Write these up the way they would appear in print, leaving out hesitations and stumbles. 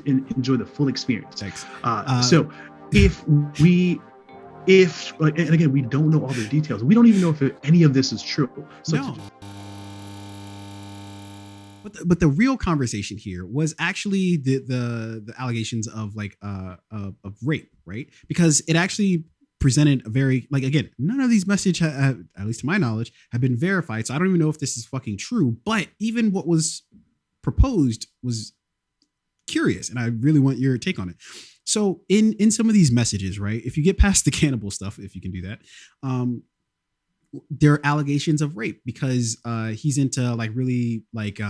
enjoy the full experience. Thanks. So if and again, we don't know all the details. We don't even know if any of this is true. So no. But the real conversation here was actually the allegations of like of rape, right? Because it actually presented a very, like, again, none of these messages, at least to my knowledge, have been verified. So I don't even know if this is fucking true. But even what was proposed was curious, and I really want your take on it. So in some of these messages, right, if you get past the cannibal stuff, if you can do that, there are allegations of rape because he's into like really like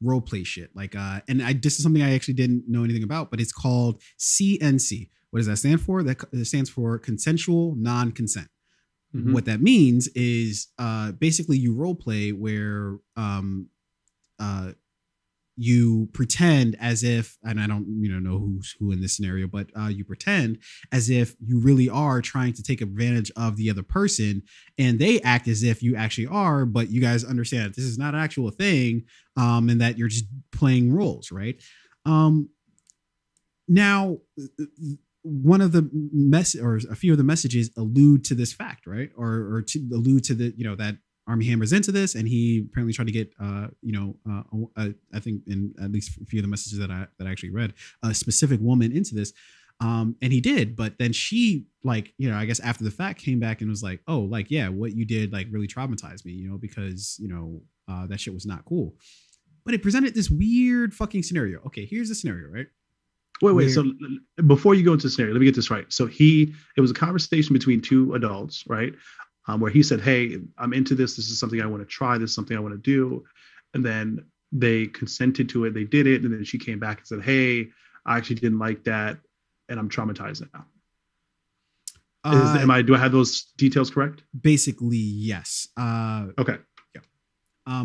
role play shit. Like and this is something I actually didn't know anything about, but it's called CNC. What does that stand for? That stands for consensual non-consent. Mm-hmm. What that means is basically you role play where you pretend as if, and I don't know who's who in this scenario, but you pretend as if you really are trying to take advantage of the other person, and they act as if you actually are, but you guys understand that this is not an actual thing, and that you're just playing roles, right? Now, one of the or a few of the messages allude to this fact, right? Or to allude to the, that Armie Hammer's into this, and he apparently tried to get, I think in at least a few of the messages that I actually read, a specific woman into this, and he did. But then she, like, I guess after the fact, came back and was like, "Oh, like, yeah, what you did like really traumatized me, because that shit was not cool." But it presented this weird fucking scenario. Okay, here's the scenario, right? Wait. So before you go into the scenario, let me get this right. So it was a conversation between two adults, right? Where he said, "Hey, I'm into this. This is something I want to try. This is something I want to do." And then they consented to it. They did it. And then she came back and said, "Hey, I actually didn't like that, and I'm traumatized now." Do I have those details correct? Basically, yes. Okay. Yeah.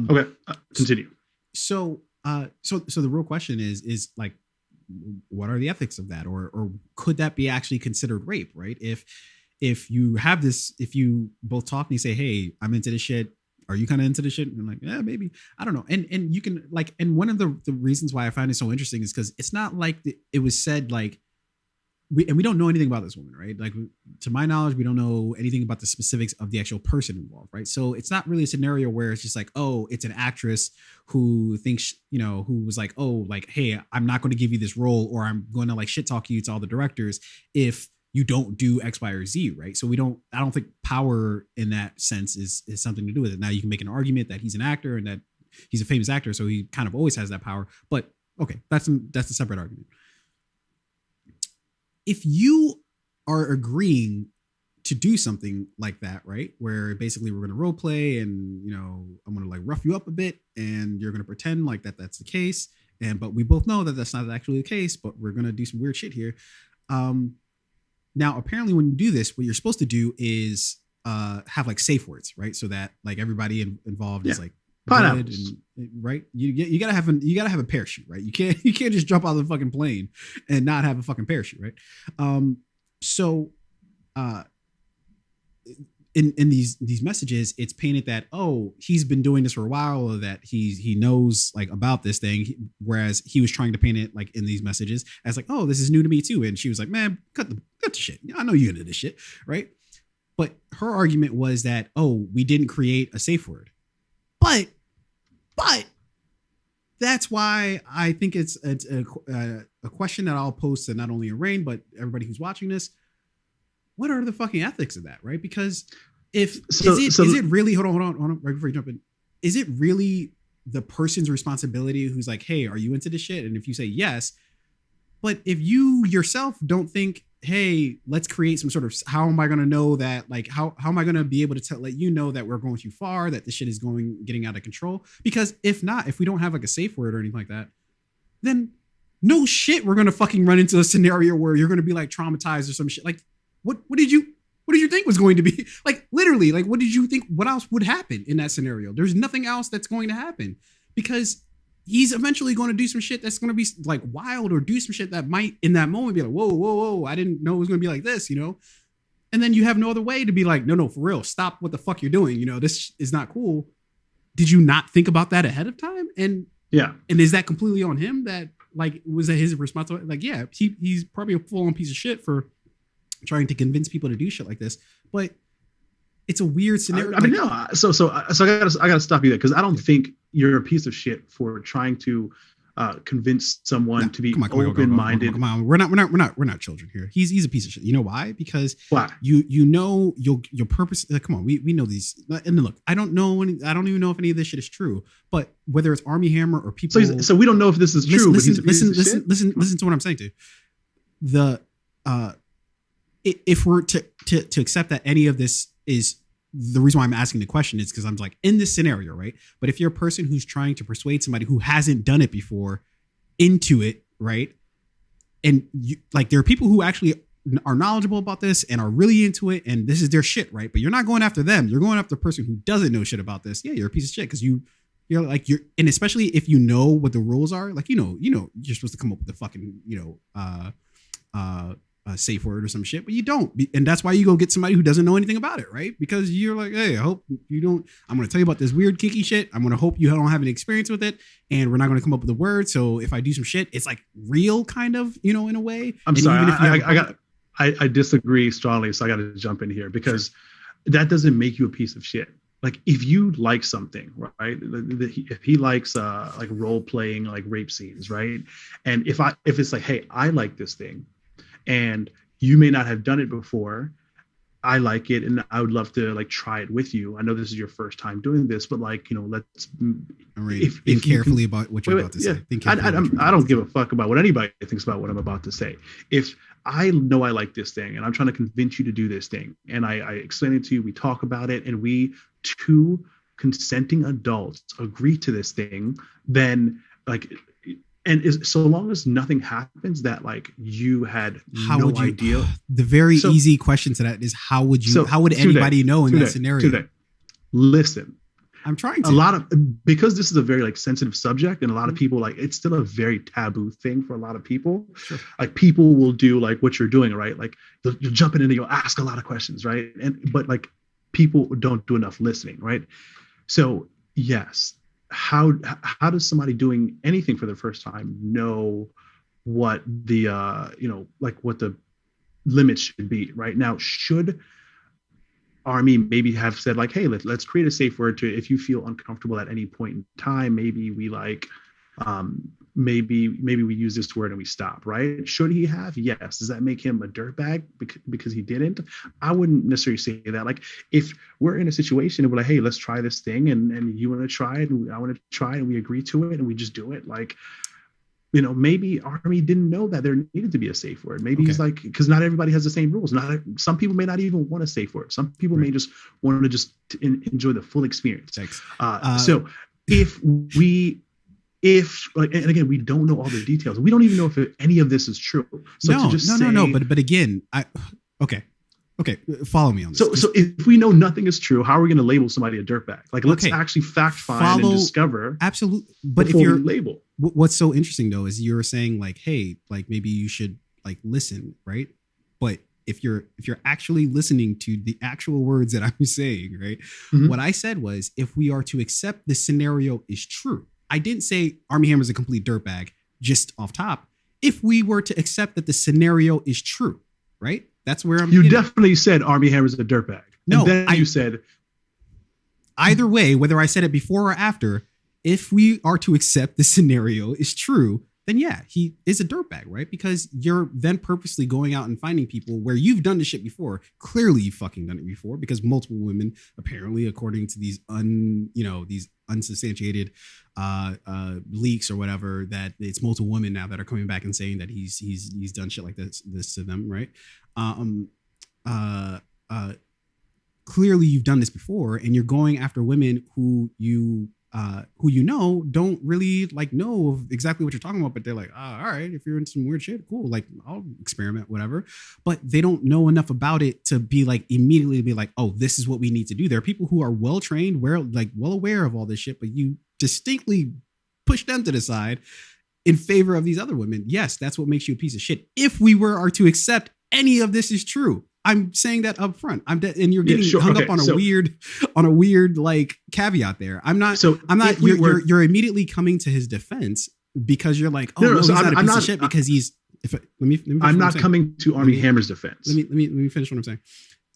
Okay. Continue. So the real question is like, what are the ethics of that, or could that be actually considered rape, right? If you have this, if you both talk and you say, "Hey, I'm into this shit. Are you kind of into this shit?" And I'm like, "Yeah, maybe. I don't know." And you can like, and one of the reasons why I find it so interesting is because it's not like it was said like, we don't know anything about this woman, right? Like, to my knowledge, we don't know anything about the specifics of the actual person involved, right? So it's not really a scenario where it's just like, oh, it's an actress who thinks, who was like, oh, like, "Hey, I'm not going to give you this role, or I'm going to like shit talk you to all the directors if you don't do X, Y, or Z," right? So I don't think power in that sense is something to do with it. Now you can make an argument that he's an actor and that he's a famous actor, so he kind of always has that power. But okay, that's a separate argument. If you are agreeing to do something like that, right, where basically we're going to role play and, I'm going to like rough you up a bit and you're going to pretend like that's the case. But we both know that that's not actually the case, but we're going to do some weird shit here. Now, apparently when you do this, what you're supposed to do is have like safe words, right? So that like everybody involved is like, good and, right? You gotta have a parachute, right? You can't just jump out of the fucking plane and not have a fucking parachute, right? In these messages, it's painted that, oh, he's been doing this for a while, or that he knows like about this thing, whereas he was trying to paint it like in these messages as like, oh, this is new to me too. And she was like, "Man, cut the shit. I know you into this shit," right? But her argument was that, oh, we didn't create a safe word. But that's why I think it's a question that I'll pose to not only Irain, but everybody who's watching this. What are the fucking ethics of that, right? Because is it really, hold on, right before you jump in, is it really the person's responsibility who's like, "Hey, are you into this shit?" And if you say yes, but if you yourself don't think, "Hey, let's create some sort of, how am I going to know that, like, how am I going to be able to let you know that we're going too far, that this shit is getting out of control?" Because if we don't have like a safe word or anything like that, then no shit, we're going to fucking run into a scenario where you're going to be like traumatized or some shit. Like, what did you think was going to be? Like, literally, like, what did you think, what else would happen in that scenario? There's nothing else that's going to happen, because he's eventually going to do some shit that's going to be like wild, or do some shit that might in that moment be like, whoa, I didn't know it was going to be like this, and then you have no other way to be like, no, for real, stop what the fuck you're doing. This is not cool. Did you not think about that ahead of time? And yeah. And is that completely on him that like, was it his responsibility? Like, yeah, he's probably a full-on piece of shit for trying to convince people to do shit like this. But it's a weird scenario. I mean, no. So I gotta stop you there, because I don't think you're a piece of shit for trying to convince someone to be open-minded. Come on. We're not children here. He's a piece of shit. You know why? Because you know your purpose. Come on, we know these. And look, I don't even know if any of this shit is true. But whether it's Armie Hammer or people, so we don't know if this is true. Listen to what I'm saying, dude. If we're to accept that any of this is, the reason why I'm asking the question is because I'm like, in this scenario, right? But if you're a person who's trying to persuade somebody who hasn't done it before into it, right? And you, like, there are people who actually are knowledgeable about this and are really into it, and this is their shit, right? But you're not going after them. You're going after the person who doesn't know shit about this. Yeah, you're a piece of shit because and especially if you know what the rules are, like, you're supposed to come up with the fucking, safe word or some shit, but you don't, and that's why you go get somebody who doesn't know anything about it, right? Because you're like, hey, I hope you don't. I'm going to tell you about this weird kinky shit. I'm going to hope you don't have any experience with it, and we're not going to come up with a word. So if I do some shit, it's like real, kind of, in a way. I'm sorry, I disagree strongly, so I got to jump in here, because that doesn't make you a piece of shit. Like, if you like something, right? If he likes like role playing, like rape scenes, right? And if it's like, hey, I like this thing, and you may not have done it before, I like it, and I would love to like try it with you. I know this is your first time doing this, but like, let's think carefully about what you're about to say. I don't give a fuck about what anybody thinks about what I'm about to say. If I know I like this thing and I'm trying to convince you to do this thing, and I explain it to you, we talk about it, and we two consenting adults agree to this thing, then like, and so long as nothing happens that like you had no idea. The very easy question to that is, how would anybody know in that scenario? Listen, I'm trying to. Because this is a very like sensitive subject, and a lot of people, like, it's still a very taboo thing for a lot of people. Sure. Like, people will do like what you're doing, right? Like, you'll jump in and you'll ask a lot of questions, right? But like, people don't do enough listening, right? So yes. How does somebody doing anything for the first time know what the like what the limits should be? Right now, should Armie maybe have said like, hey, let's create a safe word to, if you feel uncomfortable at any point in time, maybe we like maybe we use this word and we stop, right? Should he have? Yes. Does that make him a dirtbag because he didn't? I wouldn't necessarily say that. Like, if we're in a situation and we're like, hey, let's try this thing, and you want to try it, and I want to try it, and we agree to it, and we just do it, like, maybe Armie didn't know that there needed to be a safe word. Maybe he's like, because not everybody has the same rules. Some people may not even want a safe word. Some people may just want to just enjoy the full experience. So if like, and again, we don't know all the details. We don't even know if any of this is true. So no. But again, okay. Follow me on this. So if we know nothing is true, how are we going to label somebody a dirtbag? Like, let's actually fact find and discover. Absolutely. But if you're label, what's so interesting though is you're saying like, hey, like maybe you should like listen, right? But if you're actually listening to the actual words that I'm saying, right? Mm-hmm. What I said was, if we are to accept this scenario is true. I didn't say Armie Hammer is a complete dirtbag just off top. If we were to accept that the scenario is true, right? That's where I'm. You definitely said Armie Hammer is a dirtbag. No, and then you said. Either way, whether I said it before or after, if we are to accept the scenario is true, then yeah, he is a dirtbag, right? Because you're then purposely going out and finding people where you've done this shit before. Clearly, you've fucking done it before, because multiple women, apparently, according to these these unsubstantiated leaks or whatever, that it's multiple women now that are coming back and saying that he's done shit like this to them, right? Clearly, you've done this before, and you're going after women who you don't really like know exactly what you're talking about, but they're like, all right, if you're in some weird shit, cool, like I'll experiment, whatever. But they don't know enough about it to be like immediately be like, oh, this is what we need to do. There are people who are well trained, well aware of all this shit, but you distinctly push them to the side in favor of these other women. Yes, that's what makes you a piece of shit. If we are to accept any of this is true. I'm saying that up front. And you're getting hung up on a weird like caveat there. I'm not. You're immediately coming to his defense because you're like, oh no, no, so he's not a I'm piece not, of shit because he's. Let me I'm not coming to Armie Hammer's defense. Let me finish what I'm saying.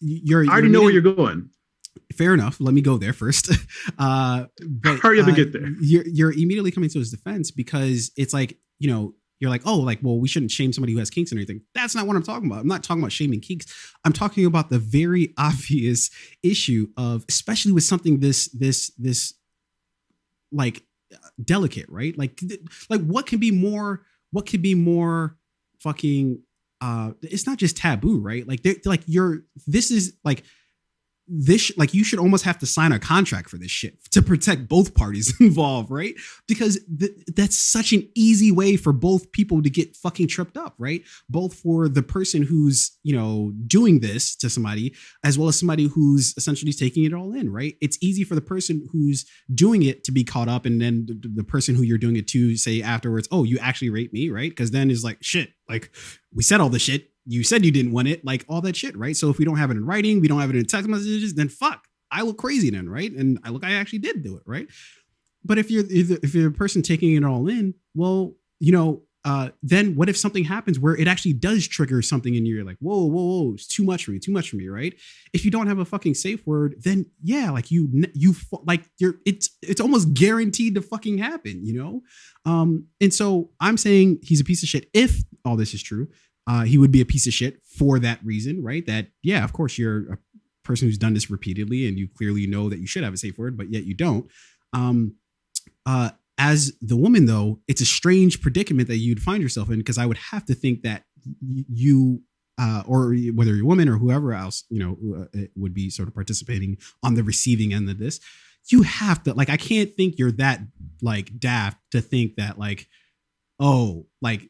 I already know where you're going. Fair enough. Let me go there first. But hurry up and get there. You're immediately coming to his defense because it's like, you know, you're like, oh, like, well, we shouldn't shame somebody who has kinks and anything. That's not what I'm talking about. I'm not talking about shaming kinks. I'm talking about the very obvious issue of, especially with something this like delicate, right? Like what could be more fucking it's not just taboo, right? Like you should almost have to sign a contract for this shit to protect both parties involved, right? Because that's such an easy way for both people to get fucking tripped up, right? Both for the person who's, you know, doing this to somebody, as well as somebody who's essentially taking it all in, right? It's easy for the person who's doing it to be caught up, and then the person who you're doing it to say afterwards, oh, you actually raped me, right? Because then it's like, shit, like, we said all this shit. You said you didn't want it, like all that shit, right? So if we don't have it in writing, we don't have it in text messages, then fuck, I look crazy then, right? And I actually did do it, right? But if you're a person taking it all in, well, you know, then what if something happens where it actually does trigger something in you? You're like, whoa, it's too much for me, right? If you don't have a fucking safe word, then yeah, like it's almost guaranteed to fucking happen, you know? And so I'm saying he's a piece of shit if all this is true. He would be a piece of shit for that reason, right? That, yeah, of course, you're a person who's done this repeatedly and you clearly know that you should have a safe word, but yet you don't. As the woman, though, it's a strange predicament that you'd find yourself in, because I would have to think that you, or whether you're a woman or whoever else, you know, would be sort of participating on the receiving end of this, you have to, like, I can't think you're that, like, daft to think that, like, oh, like,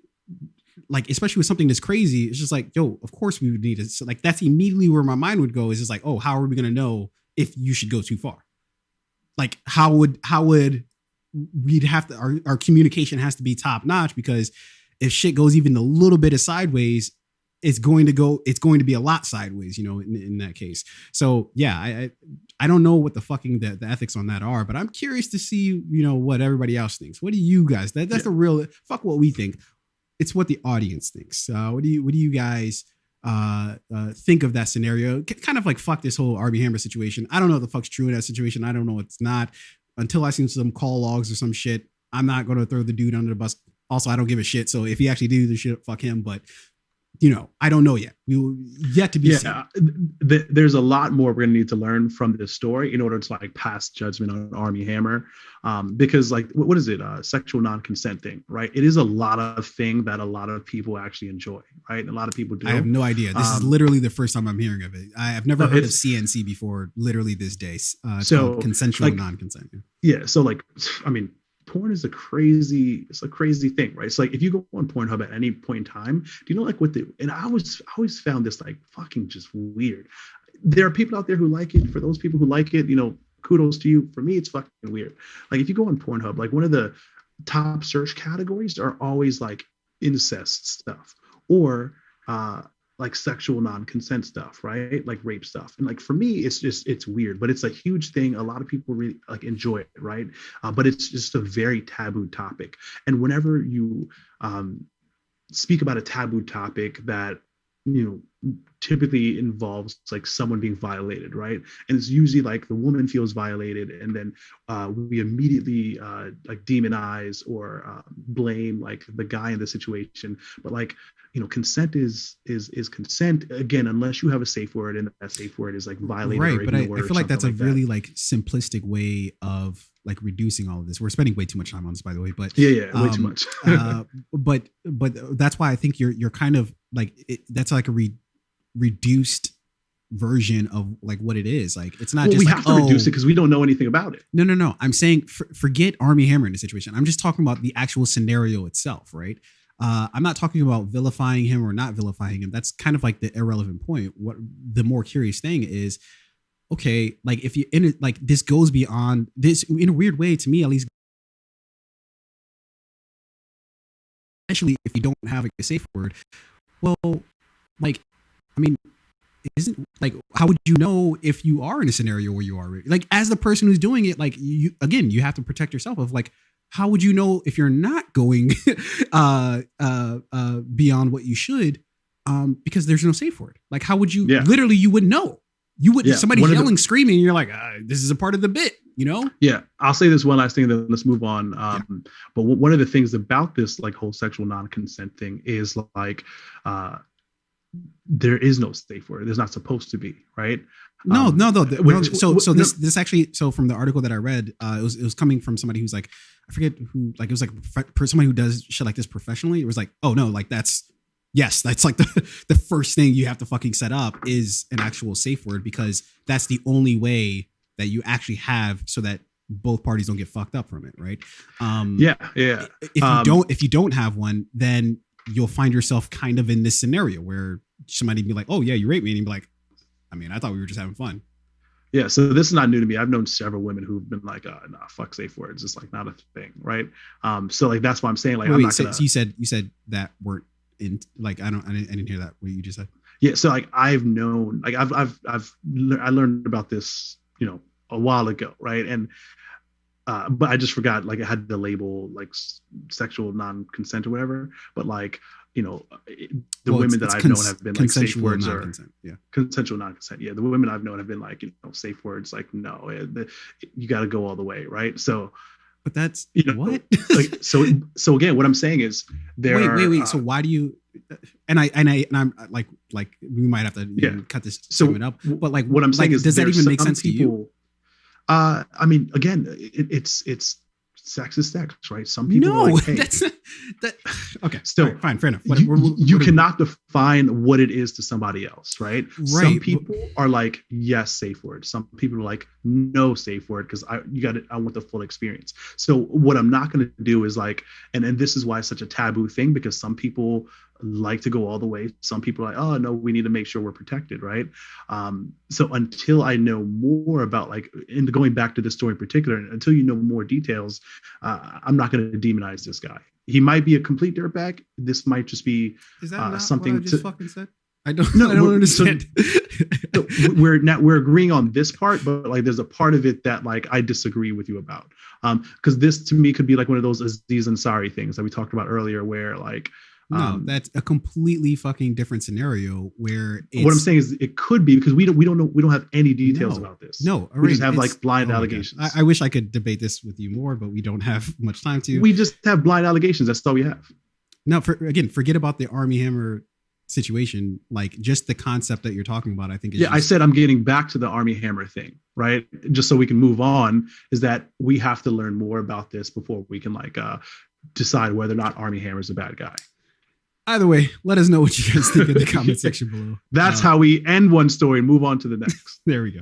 especially with something this crazy, it's just like, yo, of course we would need it. So, like, that's immediately where my mind would go, is just like, oh, how are we going to know if you should go too far? Like, how would we'd have to, our communication has to be top notch, because if shit goes even a little bit of sideways, it's going to be a lot sideways, you know, in that case. So yeah, I don't know what the fucking the ethics on that are, but I'm curious to see, you know, what everybody else thinks. What do you guys, that's the real, fuck what we think. It's what the audience thinks. What do you guys think of that scenario? Kind of like, fuck this whole Armie Hammer situation. I don't know what the fuck's true in that situation. I don't know what's not. Until I see some call logs or some shit, I'm not going to throw the dude under the bus. Also, I don't give a shit. So if he actually do the shit, fuck him. But, you know, I don't know yet. We will yet to be seen. There's a lot more we're going to need to learn from this story in order to, like, pass judgment on Armie Hammer. Because, like, what is it? Sexual non-consent thing, right? It is a lot of thing that a lot of people actually enjoy, right? A lot of people do. I have no idea. This is literally the first time I'm hearing of it. I have never heard of CNC before, literally this day. So consensual, like, non-consent. Yeah. So, like, I mean, porn is a crazy thing, right? It's like, if you go on Pornhub at any point in time, do you know, like, and I always found this, like, fucking just weird. There are people out there who like it. For those people who like it, you know, kudos to you. For me, it's fucking weird. Like, if you go on Pornhub, like, one of the top search categories are always, like, incest stuff, or like sexual non-consent stuff, right? Like rape stuff. And, like, for me, it's weird, but it's a huge thing. A lot of people really, like, enjoy it, right? But it's just a very taboo topic. And whenever you speak about a taboo topic that, you know, typically involves, like, someone being violated, right? And it's usually, like, the woman feels violated, and then we immediately like, demonize or blame, like, the guy in the situation. But, like, you know, consent is consent, again, unless you have a safe word, and that safe word is, like, violated, right? But I feel like that's a really, like, simplistic way of, like, reducing all of this. We're spending way too much time on this, by the way, but yeah, way too much. but that's why I think you're kind of like, that's like a reduced version of, like, what it is. Like, it's not just, we like, have to reduce it because we don't know anything about it. No. I'm saying forget Armie Hammer in the situation. I'm just talking about the actual scenario itself, right? I'm not talking about vilifying him or not vilifying him. That's kind of like the irrelevant point. What the more curious thing is, okay, like, if you in it, like, this goes beyond this in a weird way, to me at least, especially if you don't have, like, a safe word. Well, like, I mean, isn't, like, how would you know if you are in a scenario where you are, like, as the person who's doing it, like, you have to protect yourself of, like, how would you know if you're not going beyond what you should? Because there's no safe word. Like, how would you? Literally, you would know. You would. Somebody's yelling, screaming, and you're like, this is a part of the bit. You know? Yeah. I'll say this one last thing, then let's move on. But one of the things about this like whole sexual non-consent thing is like, there is no safe word. There's not supposed to be, right? This actually, from the article that I read, it was coming from somebody who's like, I forget who, like, it was like somebody who does shit like this professionally. It was like, oh no, like that's like the first thing you have to fucking set up is an actual safe word, because that's the only way that you actually have so that both parties don't get fucked up from it, right? If you don't have one, then you'll find yourself kind of in this scenario where somebody be like, oh yeah, you raped me, and you'd be like, I mean, I thought we were just having fun. Yeah, so this is not new to me. I've known several women who've been like, nah, fuck safe words. It's like not a thing, right? So like that's why I'm saying like, I'm not gonna... So you said that weren't in, like, I didn't hear that what you just said. Yeah, so like I've known, like I learned about this, you know, a while ago, right? And but I just forgot, like, it had the label like sexual non-consent or whatever. But like, you know, women that I've known have been like safe words or consensual non-consent. Yeah, the women I've known have been like, you know, safe words like no, you got to go all the way, right? So, but that's, you know, what? Like, so again, what I'm saying is wait. So why do you? And I'm like we might have to cut this segment up. But like, what I'm saying is, does that even make sense to you? I mean, again, it's sex is sex, right? Some people are like, hey, that's that. Okay, still right, fine, fair enough. You cannot define what it is to somebody else, right? Some people are like, yes, safe word. Some people are like, no safe word, because I want the full experience. So what I'm not going to do is like, and this is why it's such a taboo thing, because some people like to go all the way. Some people are like, oh no, we need to make sure we're protected, right? So until I know more about, like, in going back to this story in particular, until you know more details, I'm not going to demonize this guy. He might be a complete dirtbag. This might just be something what I just fucking said. I don't understand. So we're agreeing on this part, but like there's a part of it that like I disagree with you about. Because this to me could be like one of those Aziz Ansari things that we talked about earlier, where like, no, that's a completely fucking different scenario. Where what I'm saying is it could be, because we don't have any details about this. No, we just have like blind allegations. I wish I could debate this with you more, but we don't have much time to. We just have blind allegations. That's all we have. No, forget about the Armie Hammer situation. Like, just the concept that you're talking about, I think. I said I'm getting back to the Armie Hammer thing, right? Just so we can move on. Is that we have to learn more about this before we can like decide whether or not Armie Hammer is a bad guy. Either way, let us know what you guys think in the comment section below. That's how we end one story and move on to the next. There we go.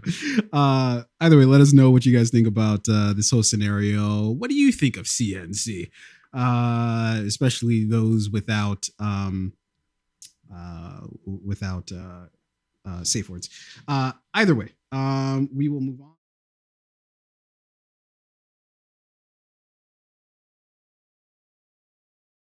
Either way, let us know what you guys think about this whole scenario. What do you think of CNC? Especially those without safe words. Either way, we will move on.